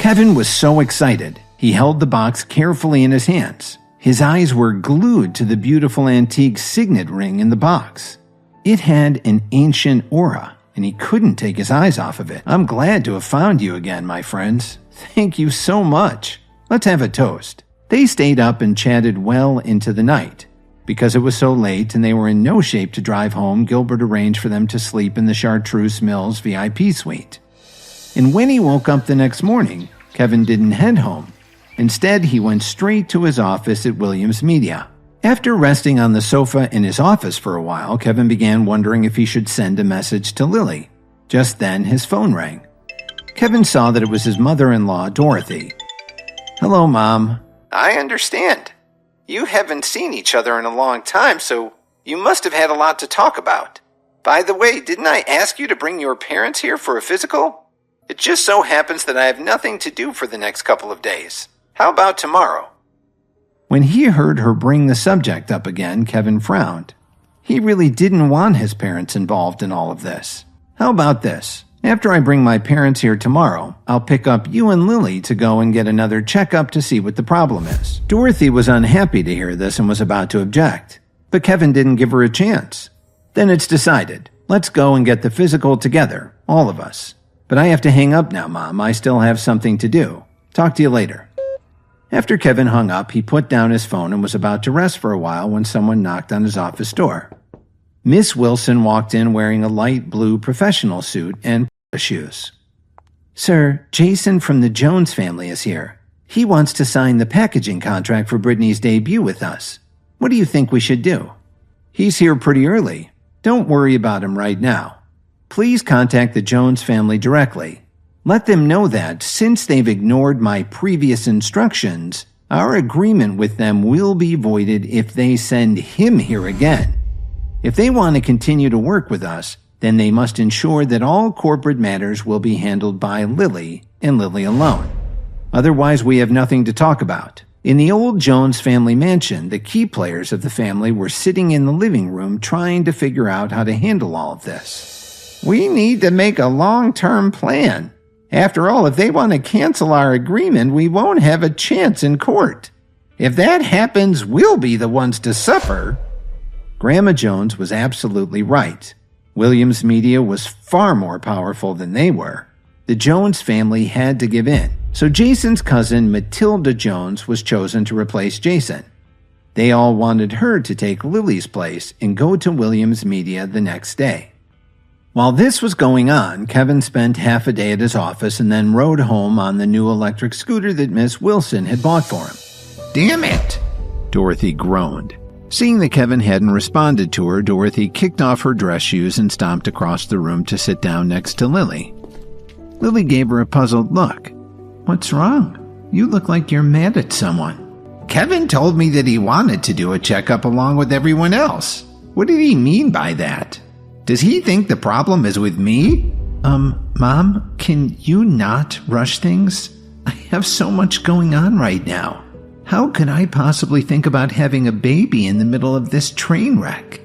Kevin was so excited, he held the box carefully in his hands. His eyes were glued to the beautiful antique signet ring in the box. It had an ancient aura, and he couldn't take his eyes off of it. "I'm glad to have found you again, my friends. Thank you so much. Let's have a toast." They stayed up and chatted well into the night. Because it was so late and they were in no shape to drive home, Gilbert arranged for them to sleep in the Chartreuse Mills VIP suite. And when he woke up the next morning, Kevin didn't head home. Instead, he went straight to his office at Williams Media. After resting on the sofa in his office for a while, Kevin began wondering if he should send a message to Lily. Just then, his phone rang. Kevin saw that it was his mother-in-law, Dorothy. "Hello, Mom. I understand. You haven't seen each other in a long time, so you must have had a lot to talk about. By the way, didn't I ask you to bring your parents here for a physical? It just so happens that I have nothing to do for the next couple of days. How about tomorrow?" When he heard her bring the subject up again, Kevin frowned. He really didn't want his parents involved in all of this. "How about this? After I bring my parents here tomorrow, I'll pick up you and Lily to go and get another checkup to see what the problem is." Dorothy was unhappy to hear this and was about to object, but Kevin didn't give her a chance. "Then it's decided. Let's go and get the physical together, all of us. But I have to hang up now, Mom. I still have something to do. Talk to you later." After Kevin hung up, he put down his phone and was about to rest for a while when someone knocked on his office door. Miss Wilson walked in wearing a light blue professional suit and shoes. "Sir, Jason from the Jones family is here. He wants to sign the packaging contract for Brittany's debut with us. What do you think we should do?" "He's here pretty early. Don't worry about him right now. Please contact the Jones family directly. Let them know that, since they've ignored my previous instructions, our agreement with them will be voided if they send him here again. If they want to continue to work with us, then they must ensure that all corporate matters will be handled by Lily and Lily alone. Otherwise, we have nothing to talk about." In the old Jones family mansion, the key players of the family were sitting in the living room trying to figure out how to handle all of this. "We need to make a long-term plan. After all, if they want to cancel our agreement, we won't have a chance in court. If that happens, we'll be the ones to suffer." Grandma Jones was absolutely right. Williams Media was far more powerful than they were. The Jones family had to give in, so Jason's cousin Matilda Jones was chosen to replace Jason. They all wanted her to take Lily's place and go to Williams Media the next day. While this was going on, Kevin spent half a day at his office and then rode home on the new electric scooter that Miss Wilson had bought for him. "Damn it!" Dorothy groaned. Seeing that Kevin hadn't responded to her, Dorothy kicked off her dress shoes and stomped across the room to sit down next to Lily. Lily gave her a puzzled look. "What's wrong? You look like you're mad at someone." "Kevin told me that he wanted to do a checkup along with everyone else. What did he mean by that? Does he think the problem is with me?" Mom, can you not rush things? I have so much going on right now. How could I possibly think about having a baby in the middle of this train wreck?"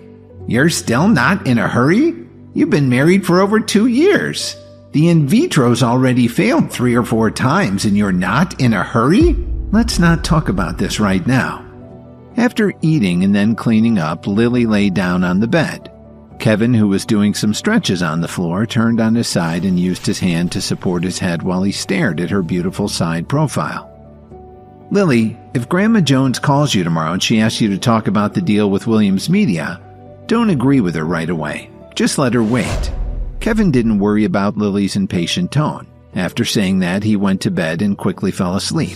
"You're still not in a hurry? You've been married for over 2 years. The in vitro's already failed 3 or 4 times and you're not in a hurry?" "Let's not talk about this right now." After eating and then cleaning up, Lily lay down on the bed. Kevin, who was doing some stretches on the floor, turned on his side and used his hand to support his head while he stared at her beautiful side profile. "Lily, if Grandma Jones calls you tomorrow and she asks you to talk about the deal with Williams Media, don't agree with her right away. Just let her wait." Kevin didn't worry about Lily's impatient tone. After saying that, he went to bed and quickly fell asleep.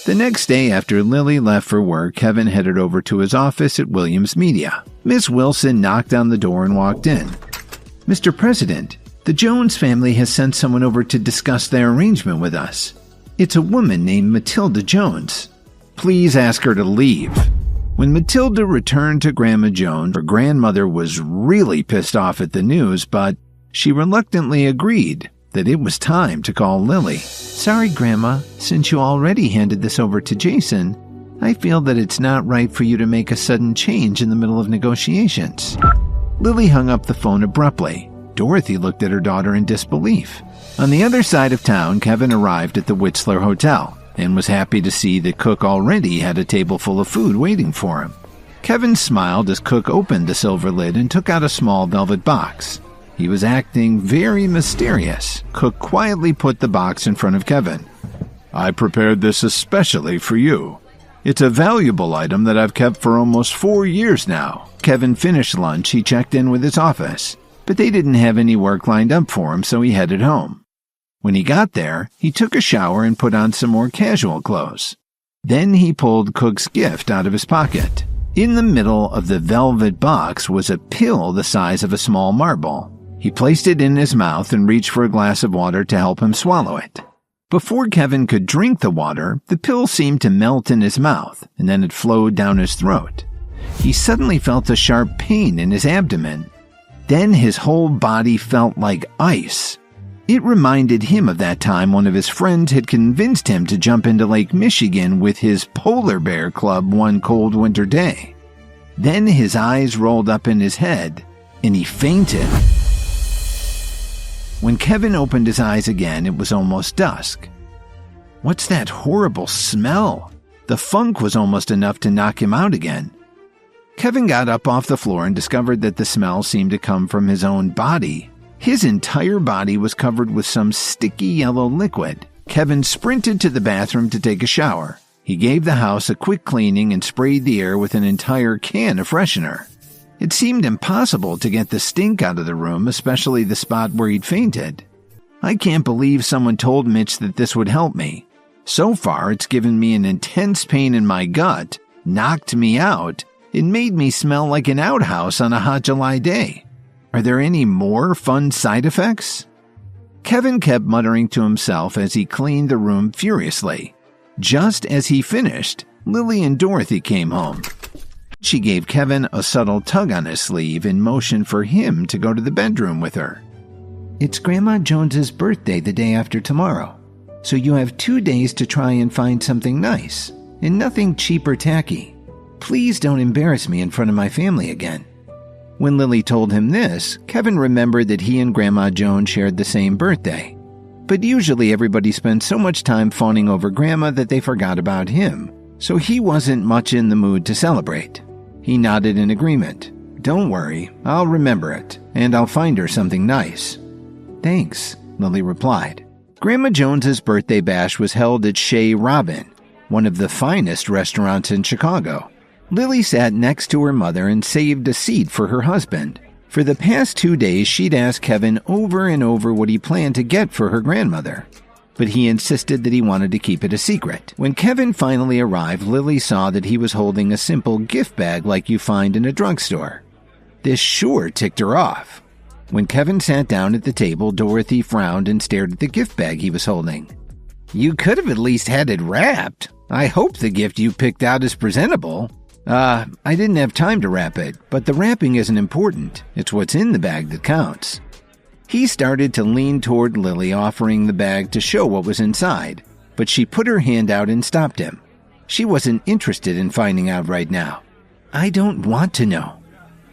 The next day after Lily left for work, Kevin headed over to his office at Williams Media. Miss Wilson knocked on the door and walked in. "Mr. President, the Jones family has sent someone over to discuss their arrangement with us. It's a woman named Matilda Jones. Please ask her to leave." When Matilda returned to Grandma Jones, her grandmother was really pissed off at the news, but she reluctantly agreed that it was time to call Lily. "Sorry, Grandma, since you already handed this over to Jason, I feel that it's not right for you to make a sudden change in the middle of negotiations." Lily hung up the phone abruptly. Dorothy looked at her daughter in disbelief. On the other side of town, Kevin arrived at the Whistler Hotel and was happy to see that Cook already had a table full of food waiting for him. Kevin smiled as Cook opened the silver lid and took out a small velvet box. He was acting very mysterious. Cook quietly put the box in front of Kevin. "I prepared this especially for you. It's a valuable item that I've kept for almost 4 years now." Kevin finished lunch. He checked in with his office, but they didn't have any work lined up for him, so he headed home. When he got there, he took a shower and put on some more casual clothes. Then he pulled Cook's gift out of his pocket. In the middle of the velvet box was a pill the size of a small marble. He placed it in his mouth and reached for a glass of water to help him swallow it. Before Kevin could drink the water, the pill seemed to melt in his mouth, and then it flowed down his throat. He suddenly felt a sharp pain in his abdomen. Then his whole body felt like ice. It reminded him of that time one of his friends had convinced him to jump into Lake Michigan with his polar bear club one cold winter day. Then his eyes rolled up in his head, and he fainted. When Kevin opened his eyes again, it was almost dusk. What's that horrible smell? The funk was almost enough to knock him out again. Kevin got up off the floor and discovered that the smell seemed to come from his own body. His entire body was covered with some sticky yellow liquid. Kevin sprinted to the bathroom to take a shower. He gave the house a quick cleaning and sprayed the air with an entire can of freshener. It seemed impossible to get the stink out of the room, especially the spot where he'd fainted. I can't believe someone told Mitch that this would help me. So far, it's given me an intense pain in my gut, knocked me out, and made me smell like an outhouse on a hot July day. Are there any more fun side effects? Kevin kept muttering to himself as he cleaned the room furiously. Just as he finished, Lily and Dorothy came home. She gave Kevin a subtle tug on his sleeve and motioned for him to go to the bedroom with her. "It's Grandma Jones's birthday the day after tomorrow, so you have 2 days to try and find something nice, and nothing cheap or tacky. Please don't embarrass me in front of my family again." When Lily told him this, Kevin remembered that he and Grandma Jones shared the same birthday. But usually everybody spent so much time fawning over Grandma that they forgot about him, so he wasn't much in the mood to celebrate. He nodded in agreement. "Don't worry, I'll remember it, and I'll find her something nice." "Thanks," Lily replied. Grandma Jones's birthday bash was held at Chez Robin, one of the finest restaurants in Chicago. Lily sat next to her mother and saved a seat for her husband. For the past 2 days, she'd asked Kevin over and over what he planned to get for her grandmother, but he insisted that he wanted to keep it a secret. When Kevin finally arrived, Lily saw that he was holding a simple gift bag like you find in a drugstore. This sure ticked her off. When Kevin sat down at the table, Dorothy frowned and stared at the gift bag he was holding. "You could have at least had it wrapped. I hope the gift you picked out is presentable." I didn't have time to wrap it, but the wrapping isn't important. It's what's in the bag that counts." He started to lean toward Lily, offering the bag to show what was inside, but she put her hand out and stopped him. She wasn't interested in finding out right now. "I don't want to know.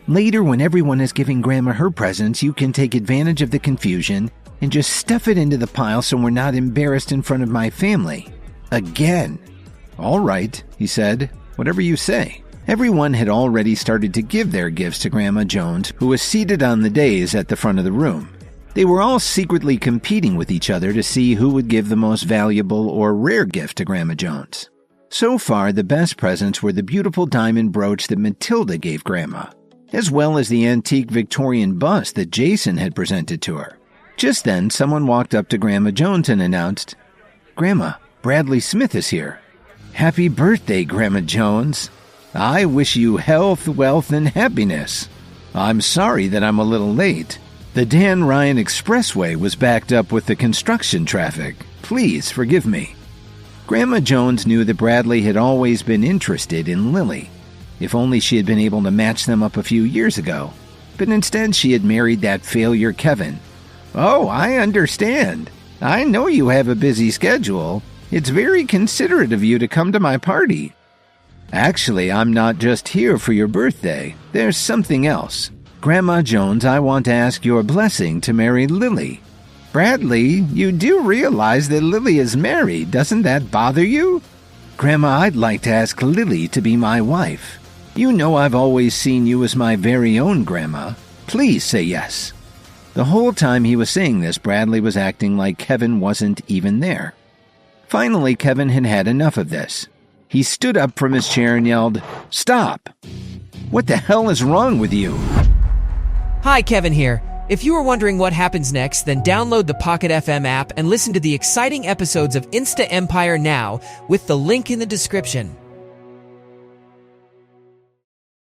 Later, when everyone is giving Grandma her presents, you can take advantage of the confusion and just stuff it into the pile so we're not embarrassed in front of my family. Again." "All right," he said. "Whatever you say." Everyone had already started to give their gifts to Grandma Jones, who was seated on the dais at the front of the room. They were all secretly competing with each other to see who would give the most valuable or rare gift to Grandma Jones. So far, the best presents were the beautiful diamond brooch that Matilda gave Grandma, as well as the antique Victorian bust that Jason had presented to her. Just then, someone walked up to Grandma Jones and announced, "Grandma, Bradley Smith is here." "Happy birthday, Grandma Jones. I wish you health, wealth, and happiness. I'm sorry that I'm a little late. The Dan Ryan Expressway was backed up with the construction traffic. Please forgive me." Grandma Jones knew that Bradley had always been interested in Lily. If only she had been able to match them up a few years ago. But instead she had married that failure Kevin. "Oh, I understand. I know you have a busy schedule. It's very considerate of you to come to my party." "Actually, I'm not just here for your birthday. There's something else." Grandma Jones, I want to ask your blessing to marry Lily. Bradley, you do realize that Lily is married, doesn't that bother you? Grandma, I'd like to ask Lily to be my wife. You know I've always seen you as my very own Grandma. Please say yes. The whole time he was saying this, Bradley was acting like Kevin wasn't even there. Finally, Kevin had had enough of this. He stood up from his chair and yelled, "Stop! What the hell is wrong with you?" Hi, Kevin here. If you are wondering what happens next, then download the Pocket FM app and listen to the exciting episodes of Insta Empire now with the link in the description.